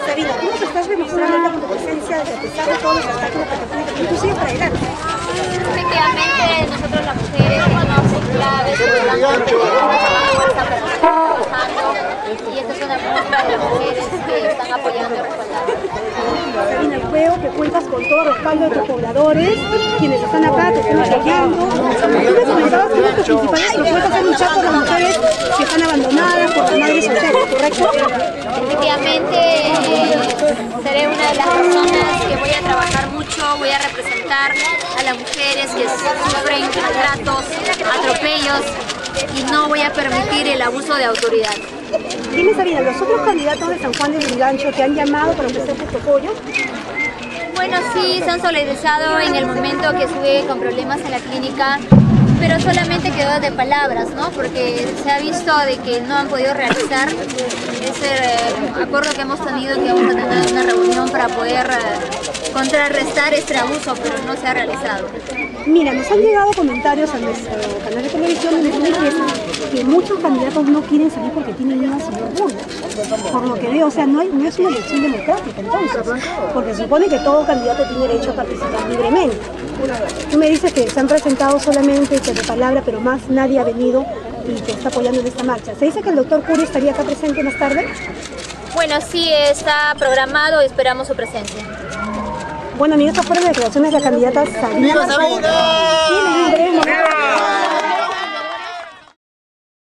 Sabina, tú nos estás demostrando con tu presencia de que a pesar de todos los obstáculos que tú sigues para adelante. Efectivamente, nosotros las mujeres somos claves, trabajando, y esta es una muestra de las mujeres que están apoyando y respaldando. Sabina, veo que cuentas con todo el respaldo de tus pobladores, quienes están acá, te están apoyando. Tú me comentabas que una de tus principales propuestas es luchar por las mujeres que están abandonadas, por las madres solteras, ¿correcto? Efectivamente, seré una de las personas que voy a trabajar mucho, voy a representar a las mujeres que sufren maltratos, atropellos y no voy a permitir el abuso de autoridad. Dime, Sabina, ¿los otros candidatos de San Juan de Lurigancho te han llamado para ofrecerte tu apoyo? Bueno, sí, se han solidarizado en el momento que estuve con problemas en la clínica, pero solamente quedó de palabras, ¿no? Porque se ha visto de que no han podido realizar ese acuerdo que hemos tenido, que vamos a tener una reunión para poder contrarrestar este abuso, pero no se ha realizado. Mira, nos han llegado comentarios a nuestro canal de televisión donde dicen que muchos candidatos no quieren salir porque tienen miedo al señor Burgos. Por lo que veo, o sea, no es una elección democrática entonces, porque se supone que todo candidato tiene derecho a participar libremente. Tú me dices que se han presentado solamente de palabra, pero más nadie ha venido y te está apoyando en esta marcha. ¿Se dice que el doctor Curi estaría acá presente más tarde? Bueno, sí, está programado y esperamos su presencia. Bueno, amigos, estas fueron las declaraciones de la candidata Sabina. ¡Viva Sabina! Sí,